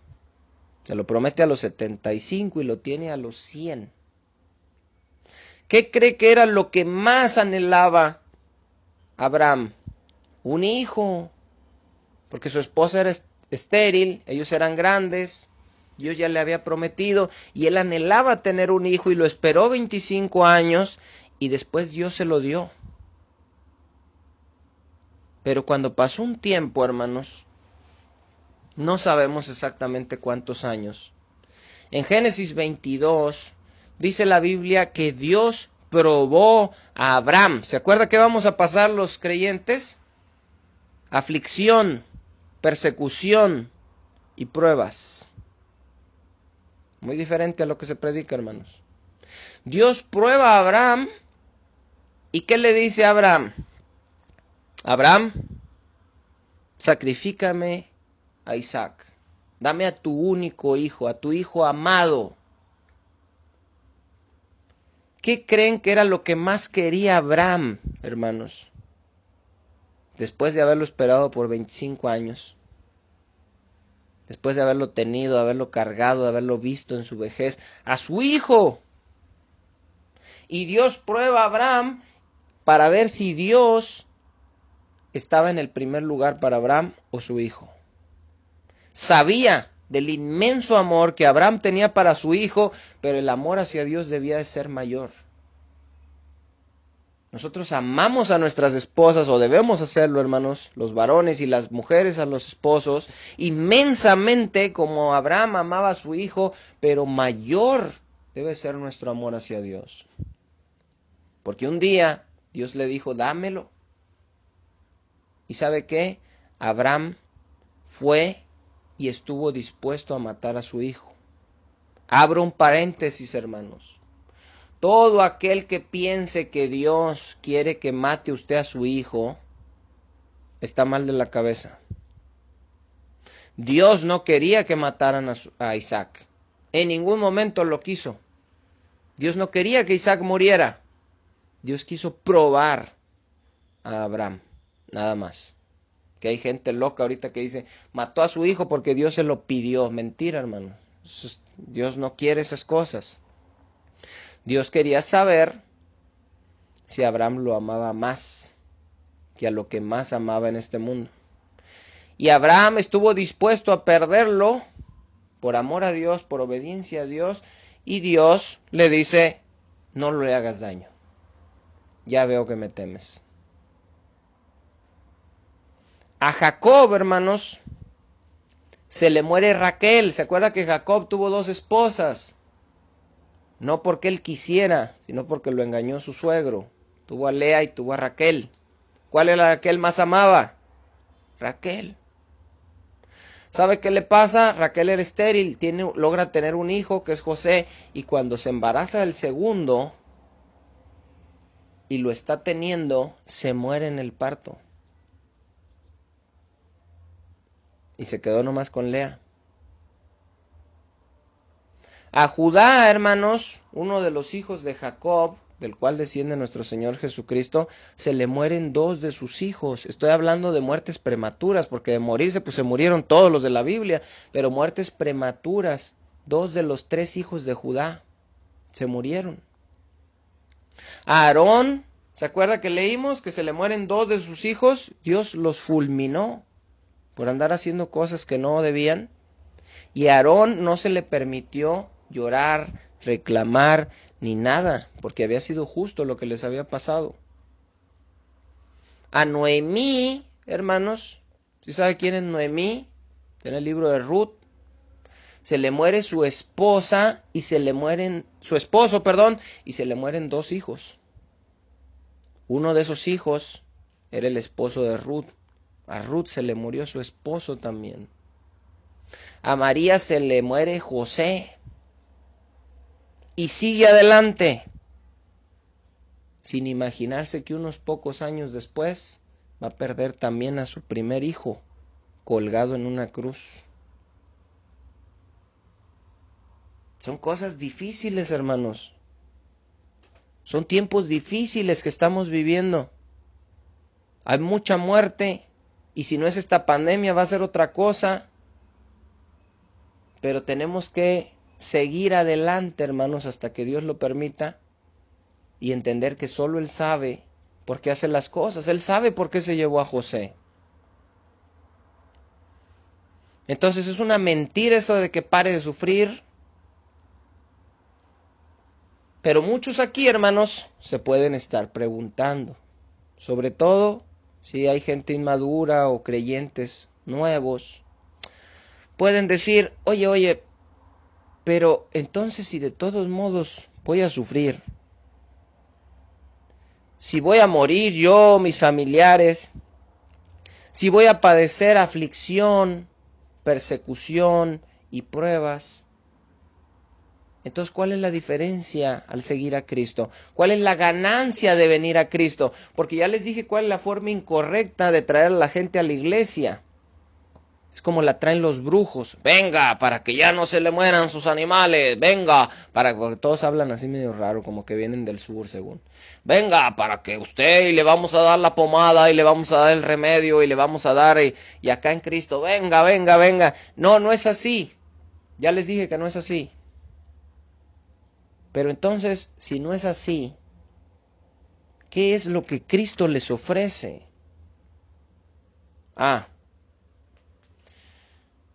Se lo promete a los 75 y lo tiene a los 100. ¿Qué cree que era lo que más anhelaba Abraham? Un hijo. Porque su esposa era estéril, ellos eran grandes, Dios ya le había prometido y él anhelaba tener un hijo y lo esperó 25 años y después Dios se lo dio. Pero cuando pasó un tiempo, hermanos, no sabemos exactamente cuántos años. En Génesis 22 dice la Biblia que Dios probó a Abraham. ¿Se acuerda que vamos a pasar los creyentes? Aflicción, persecución y pruebas. Muy diferente a lo que se predica, hermanos. Dios prueba a Abraham. ¿Y qué le dice a Abraham? Abraham, sacrifícame a Isaac. Dame a tu único hijo, a tu hijo amado. ¿Qué creen que era lo que más quería Abraham, hermanos? Después de haberlo esperado por 25 años. Después de haberlo tenido, haberlo cargado, de haberlo visto en su vejez, a su hijo. Y Dios prueba a Abraham para ver si Dios estaba en el primer lugar para Abraham o su hijo. Sabía del inmenso amor que Abraham tenía para su hijo, pero el amor hacia Dios debía de ser mayor. Nosotros amamos a nuestras esposas, o debemos hacerlo, hermanos, los varones y las mujeres a los esposos, inmensamente como Abraham amaba a su hijo, pero mayor debe ser nuestro amor hacia Dios. Porque un día Dios le dijo, dámelo. ¿Y sabe qué? Abraham fue y estuvo dispuesto a matar a su hijo. Abro un paréntesis, hermanos. Todo aquel que piense que Dios quiere que mate usted a su hijo, está mal de la cabeza. Dios no quería que mataran a Isaac. En ningún momento lo quiso. Dios no quería que Isaac muriera. Dios quiso probar a Abraham, nada más. Que hay gente loca ahorita que dice, mató a su hijo porque Dios se lo pidió. Mentira, hermano. Dios no quiere esas cosas. Dios quería saber si Abraham lo amaba más que a lo que más amaba en este mundo. Y Abraham estuvo dispuesto a perderlo por amor a Dios, por obediencia a Dios. Y Dios le dice, no le hagas daño. Ya veo que me temes. A Jacob, hermanos, se le muere Raquel. ¿Se acuerda que Jacob tuvo 2 esposas? No porque él quisiera, sino porque lo engañó su suegro. Tuvo a Lea y tuvo a Raquel. ¿Cuál era la que él más amaba? Raquel. ¿Sabe qué le pasa? Raquel era estéril, logra tener un hijo que es José, y cuando se embaraza del segundo y lo está teniendo, se muere en el parto. Y se quedó nomás con Lea. A Judá, hermanos, uno de los hijos de Jacob, del cual desciende nuestro Señor Jesucristo, se le mueren 2 de sus hijos. Estoy hablando de muertes prematuras, porque de morirse, pues se murieron todos los de la Biblia, pero muertes prematuras. 2 de los 3 hijos de Judá se murieron. A Aarón, ¿se acuerda que leímos que se le mueren 2 de sus hijos? Dios los fulminó por andar haciendo cosas que no debían. Y a Aarón no se le permitió llorar, reclamar, ni nada, porque había sido justo lo que les había pasado. A Noemí, hermanos, ¿sí sabe quién es Noemí? En el libro de Ruth. Se le muere su esposa y se le mueren, su esposo, y se le mueren 2 hijos. Uno de esos hijos era el esposo de Ruth. A Ruth se le murió su esposo también. A María se le muere José. y sigue adelante, sin imaginarse que unos pocos años después va a perder también a su primer hijo colgado en una cruz. Son cosas difíciles, hermanos. Son tiempos difíciles que estamos viviendo. Hay mucha muerte, y si no es esta pandemia va a ser otra cosa. Pero tenemos que seguir adelante, hermanos, hasta que Dios lo permita, y entender que solo Él sabe por qué hace las cosas. Él sabe por qué se llevó a José. Entonces es una mentira eso de que pare de sufrir. Pero muchos aquí, hermanos, se pueden estar preguntando, sobre todo si hay gente inmadura o creyentes nuevos, pueden decir, oye, pero entonces si de todos modos voy a sufrir, si voy a morir yo, mis familiares, si voy a padecer aflicción, persecución y pruebas, entonces, ¿cuál es la diferencia al seguir a Cristo? ¿Cuál es la ganancia de venir a Cristo? Porque ya les dije cuál es la forma incorrecta de traer a la gente a la iglesia. Es como la traen los brujos. Venga, para que ya no se le mueran sus animales. Venga, porque todos hablan así medio raro, como que vienen del sur, según. Venga, para que usted, y le vamos a dar la pomada, y le vamos a dar el remedio, y le vamos a dar, y acá en Cristo, venga. No, no es así. Ya les dije que no es así. Pero entonces, si no es así, ¿qué es lo que Cristo les ofrece?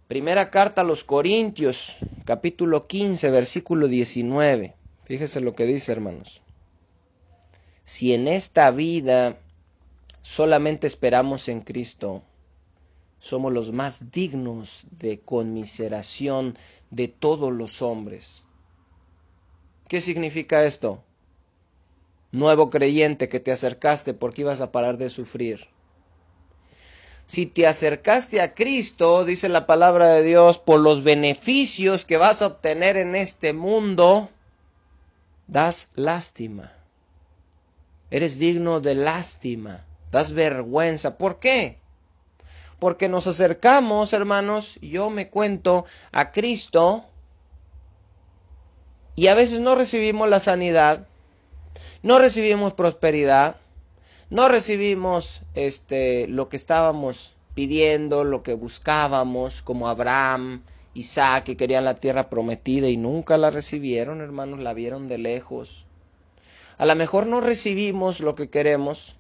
Primera carta a los Corintios, capítulo 15, versículo 19. Fíjese lo que dice, hermanos. Si en esta vida solamente esperamos en Cristo, somos los más dignos de conmiseración de todos los hombres. ¿Qué significa esto? Nuevo creyente que te acercaste porque ibas a parar de sufrir. Si te acercaste a Cristo, dice la palabra de Dios, por los beneficios que vas a obtener en este mundo, das lástima. Eres digno de lástima, das vergüenza. ¿Por qué? Porque nos acercamos, hermanos, yo me cuento, a Cristo, y a veces no recibimos la sanidad, no recibimos prosperidad, no recibimos lo que estábamos pidiendo, lo que buscábamos, como Abraham, Isaac, que querían la tierra prometida y nunca la recibieron, hermanos, la vieron de lejos. A lo mejor no recibimos lo que queremos,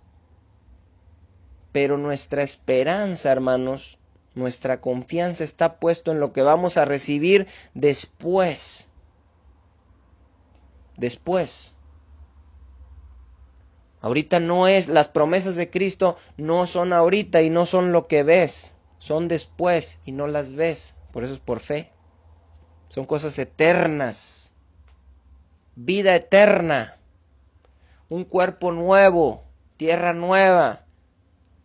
pero nuestra esperanza, hermanos, nuestra confianza está puesto en lo que vamos a recibir después. Ahorita no es, las promesas de Cristo no son ahorita y no son lo que ves, son después y no las ves, por eso es por fe. Son cosas eternas, vida eterna, un cuerpo nuevo, tierra nueva,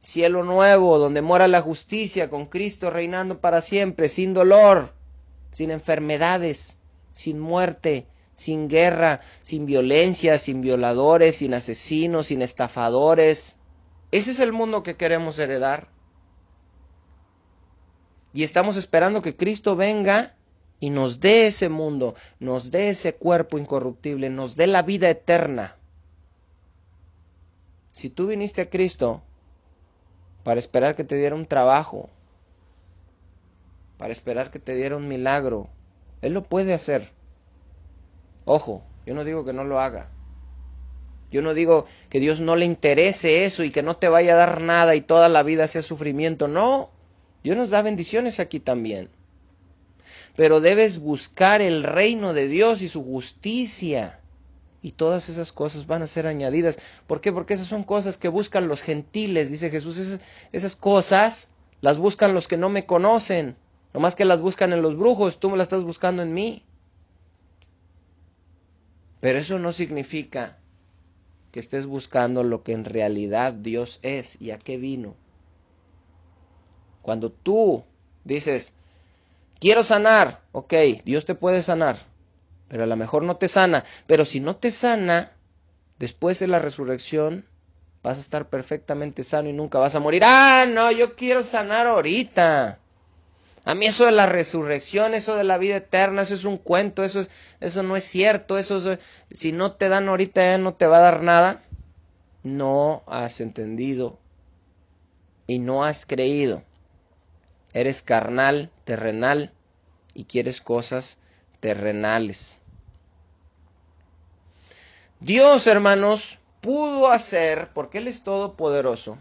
cielo nuevo, donde mora la justicia, con Cristo reinando para siempre, sin dolor, sin enfermedades, sin muerte, sin guerra, sin violencia, sin violadores, sin asesinos, sin estafadores. Ese es el mundo que queremos heredar. Y estamos esperando que Cristo venga y nos dé ese mundo, nos dé ese cuerpo incorruptible, nos dé la vida eterna. Si tú viniste a Cristo para esperar que te diera un trabajo, para esperar que te diera un milagro, Él lo puede hacer. Ojo, yo no digo que no lo haga. Yo no digo que Dios no le interese eso y que no te vaya a dar nada y toda la vida sea sufrimiento. No, Dios nos da bendiciones aquí también. Pero debes buscar el reino de Dios y su justicia. Y todas esas cosas van a ser añadidas. ¿Por qué? Porque esas son cosas que buscan los gentiles, dice Jesús. Esas cosas las buscan los que no me conocen. Nomás que las buscan en los brujos, tú me las estás buscando en mí. Pero eso no significa que estés buscando lo que en realidad Dios es y a qué vino. Cuando tú dices, quiero sanar, ok, Dios te puede sanar, pero a lo mejor no te sana. Pero si no te sana, después de la resurrección vas a estar perfectamente sano y nunca vas a morir. Ah, no, yo quiero sanar ahorita. A mí eso de la resurrección, eso de la vida eterna, eso es un cuento, eso no es cierto, si no te dan ahorita ya no te va a dar nada. No has entendido y no has creído. Eres carnal, terrenal y quieres cosas terrenales. Dios, hermanos, pudo hacer, porque Él es todopoderoso,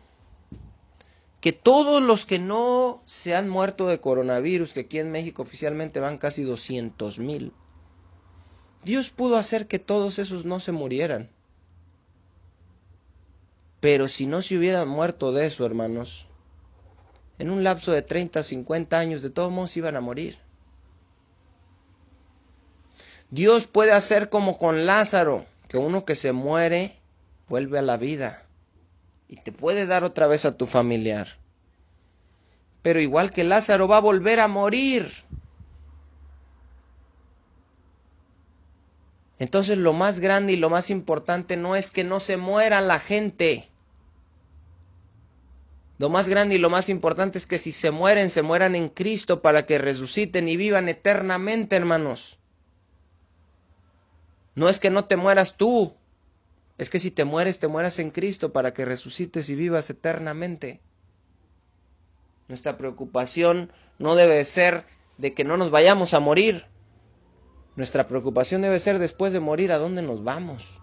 que todos los que no se han muerto de coronavirus, que aquí en México oficialmente van casi 200,000, Dios pudo hacer que todos esos no se murieran. Pero si no se hubieran muerto de eso, hermanos, en un lapso de 30, 50 años, de todos modos iban a morir. Dios puede hacer como con Lázaro, que uno que se muere vuelve a la vida y te puede dar otra vez a tu familiar. Pero igual que Lázaro va a volver a morir. Entonces lo más grande y lo más importante no es que no se muera la gente. Lo más grande y lo más importante es que si se mueran en Cristo para que resuciten y vivan eternamente, hermanos. No es que no te mueras tú, es que si te mueras en Cristo para que resucites y vivas eternamente. Nuestra preocupación no debe ser de que no nos vayamos a morir. Nuestra preocupación debe ser después de morir, ¿a dónde nos vamos?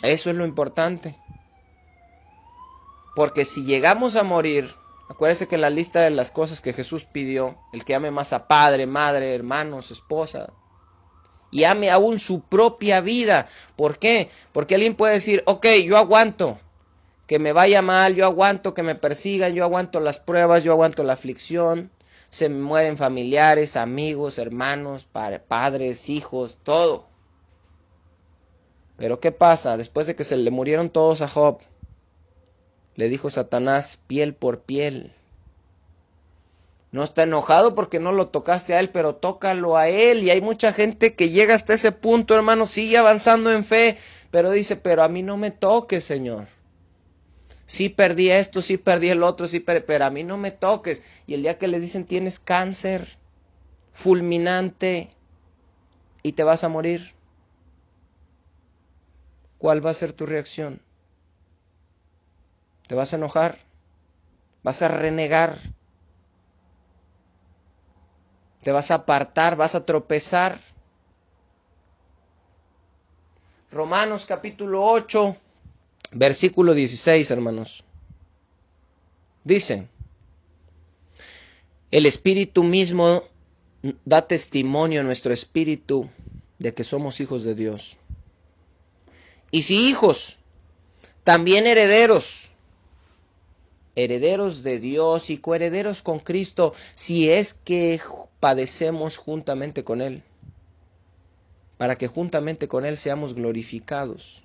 Eso es lo importante. Porque si llegamos a morir, acuérdense que en la lista de las cosas que Jesús pidió, el que ame más a padre, madre, hermanos, esposa, y ame aún su propia vida. ¿Por qué? Porque alguien puede decir, ok, yo aguanto que me vaya mal, yo aguanto que me persigan, yo aguanto las pruebas, yo aguanto la aflicción, se me mueren familiares, amigos, hermanos, padres, hijos, todo. Pero ¿qué pasa? Después de que se le murieron todos a Job, le dijo Satanás, piel por piel. No está enojado porque no lo tocaste a él, pero tócalo a él. Y hay mucha gente que llega hasta ese punto, hermano, sigue avanzando en fe, pero dice, pero a mí no me toques, Señor. Sí perdí esto, sí perdí el otro, pero a mí no me toques. Y el día que le dicen tienes cáncer fulminante y te vas a morir, ¿cuál va a ser tu reacción? ¿Te vas a enojar? ¿Vas a renegar? ¿Te vas a apartar? ¿Vas a tropezar? Romanos capítulo 8, versículo 16, hermanos. Dice, el Espíritu mismo da testimonio a nuestro espíritu de que somos hijos de Dios. Y si hijos, también herederos, herederos de Dios y coherederos con Cristo, si es que padecemos juntamente con Él, para que juntamente con Él seamos glorificados.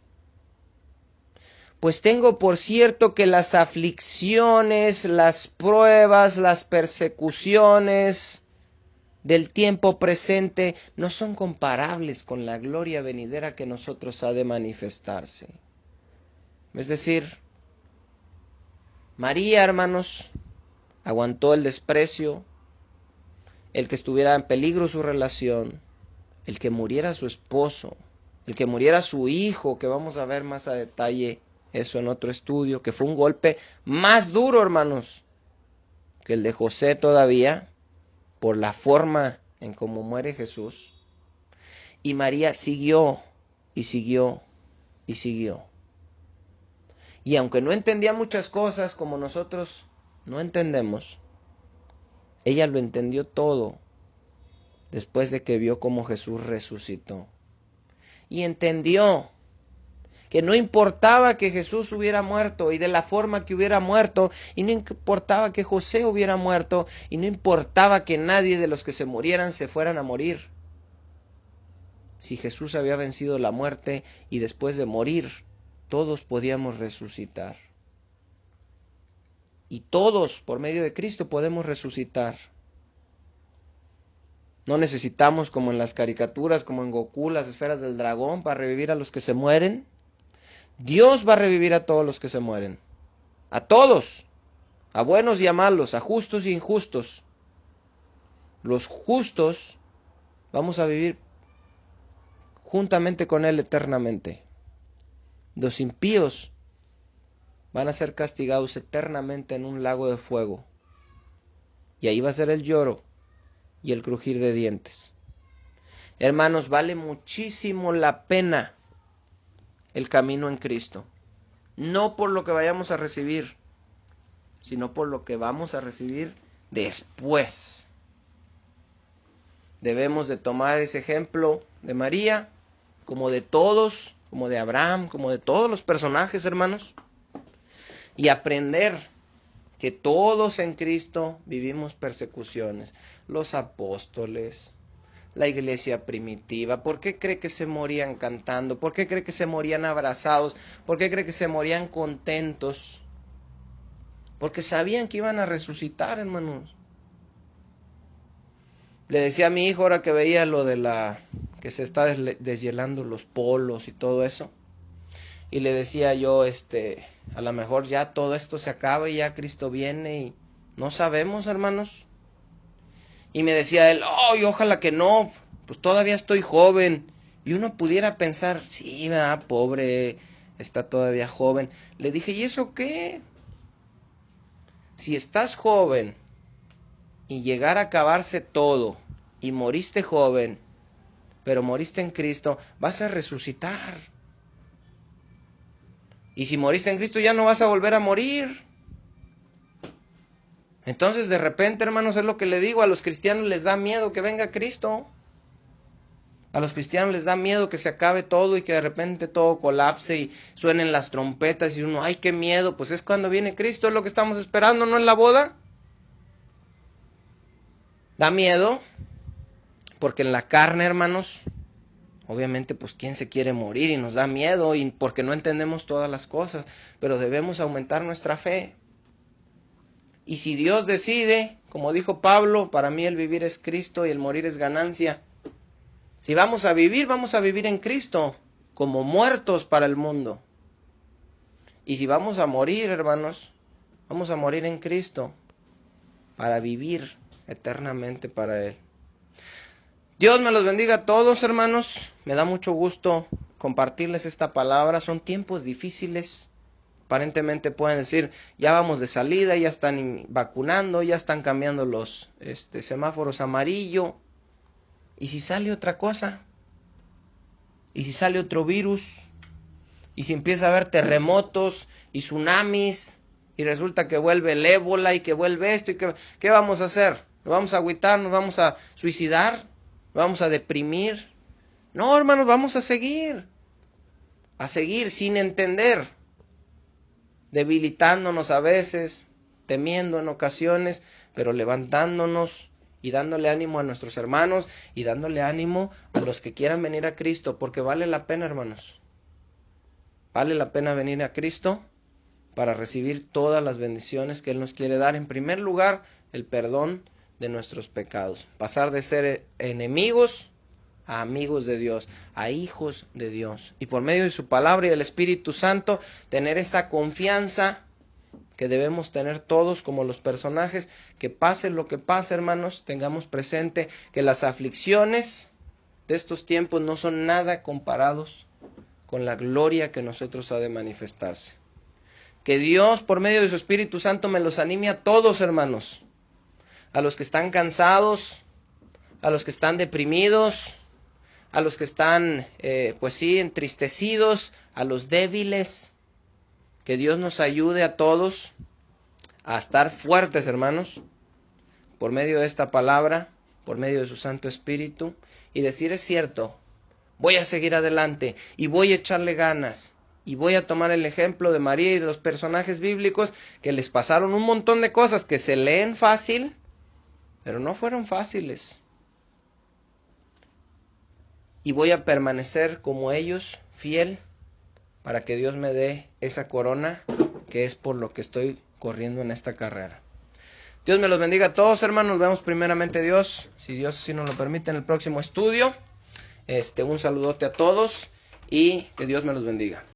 Pues tengo por cierto que las aflicciones, las pruebas, las persecuciones del tiempo presente no son comparables con la gloria venidera que nosotros ha de manifestarse. Es decir, María, hermanos, aguantó el desprecio, el que estuviera en peligro su relación, el que muriera su esposo, el que muriera su hijo, que vamos a ver más a detalle eso en otro estudio, que fue un golpe más duro, hermanos, que el de José todavía, por la forma en cómo muere Jesús. Y María siguió y siguió y siguió. Y aunque no entendía muchas cosas como nosotros no entendemos, ella lo entendió todo después de que vio cómo Jesús resucitó. Y entendió que no importaba que Jesús hubiera muerto y de la forma que hubiera muerto, y no importaba que José hubiera muerto, y no importaba que nadie de los que se murieran se fueran a morir. Si Jesús había vencido la muerte y después de morir, todos podíamos resucitar. Y todos, por medio de Cristo, podemos resucitar. No necesitamos, como en las caricaturas, como en Goku, las esferas del dragón para revivir a los que se mueren. Dios va a revivir a todos los que se mueren. A todos. A buenos y a malos, a justos y injustos. Los justos vamos a vivir juntamente con Él eternamente. Los impíos van a ser castigados eternamente en un lago de fuego. Y ahí va a ser el lloro y el crujir de dientes. Hermanos, vale muchísimo la pena el camino en Cristo. No por lo que vayamos a recibir, sino por lo que vamos a recibir después. Debemos de tomar ese ejemplo de María, como de todos, como de Abraham, como de todos los personajes, hermanos, y aprender que todos en Cristo vivimos persecuciones. Los apóstoles, la iglesia primitiva. ¿Por qué cree que se morían cantando? ¿Por qué cree que se morían abrazados? ¿Por qué cree que se morían contentos? Porque sabían que iban a resucitar, hermanos. Le decía a mi hijo ahora que veía lo de que se está deshielando los polos y todo eso. Y le decía yo, a lo mejor ya todo esto se acaba y ya Cristo viene y no sabemos, hermanos. Y me decía él, ¡ay, ojalá que no! Pues todavía estoy joven. Y uno pudiera pensar, sí, ¿verdad? Pobre, está todavía joven. Le dije, ¿y eso qué? Si estás joven y llegara a acabarse todo y moriste joven, pero moriste en Cristo, vas a resucitar. Y si moriste en Cristo ya no vas a volver a morir. Entonces de repente, hermanos, es lo que le digo, a los cristianos les da miedo que venga Cristo. A los cristianos les da miedo que se acabe todo y que de repente todo colapse y suenen las trompetas y uno, ¡ay, qué miedo! Pues es cuando viene Cristo, es lo que estamos esperando, ¿no? En la boda. Da miedo, porque en la carne, hermanos, obviamente, pues quién se quiere morir y nos da miedo y porque no entendemos todas las cosas, pero debemos aumentar nuestra fe. Y si Dios decide, como dijo Pablo, para mí el vivir es Cristo y el morir es ganancia. Si vamos a vivir en Cristo, como muertos para el mundo. Y si vamos a morir, hermanos, vamos a morir en Cristo, para vivir eternamente para Él. Dios me los bendiga a todos, hermanos. Me da mucho gusto compartirles esta palabra. Son tiempos difíciles. Aparentemente pueden decir, ya vamos de salida, ya están vacunando, ya están cambiando los semáforos amarillo. ¿Y si sale otra cosa? ¿Y si sale otro virus? ¿Y si empieza a haber terremotos y tsunamis? Y resulta que vuelve el ébola y que vuelve esto. ¿Qué vamos a hacer? ¿Nos vamos a agüitar? ¿Nos vamos a suicidar? ¿Nos vamos a deprimir? No, hermanos, vamos a seguir sin entender, debilitándonos a veces, temiendo en ocasiones, pero levantándonos y dándole ánimo a nuestros hermanos y dándole ánimo a los que quieran venir a Cristo, porque vale la pena, hermanos. Vale la pena venir a Cristo para recibir todas las bendiciones que Él nos quiere dar. En primer lugar, el perdón de nuestros pecados. Pasar de ser enemigos a amigos de Dios, a hijos de Dios. Y por medio de su palabra y del Espíritu Santo, tener esa confianza que debemos tener todos como los personajes, que pase lo que pase, hermanos, tengamos presente que las aflicciones de estos tiempos no son nada comparados con la gloria que nosotros ha de manifestarse. Que Dios, por medio de su Espíritu Santo, me los anime a todos, hermanos, a los que están cansados, a los que están deprimidos, a los que están, entristecidos, a los débiles. Que Dios nos ayude a todos a estar fuertes, hermanos, por medio de esta palabra, por medio de su Santo Espíritu, y decir, es cierto, voy a seguir adelante y voy a echarle ganas. Y voy a tomar el ejemplo de María y de los personajes bíblicos que les pasaron un montón de cosas que se leen fácil, pero no fueron fáciles. Y voy a permanecer como ellos, fiel, para que Dios me dé esa corona que es por lo que estoy corriendo en esta carrera. Dios me los bendiga a todos, hermanos. Nos vemos primeramente Dios, si Dios así nos lo permite, en el próximo estudio. Un saludote a todos y que Dios me los bendiga.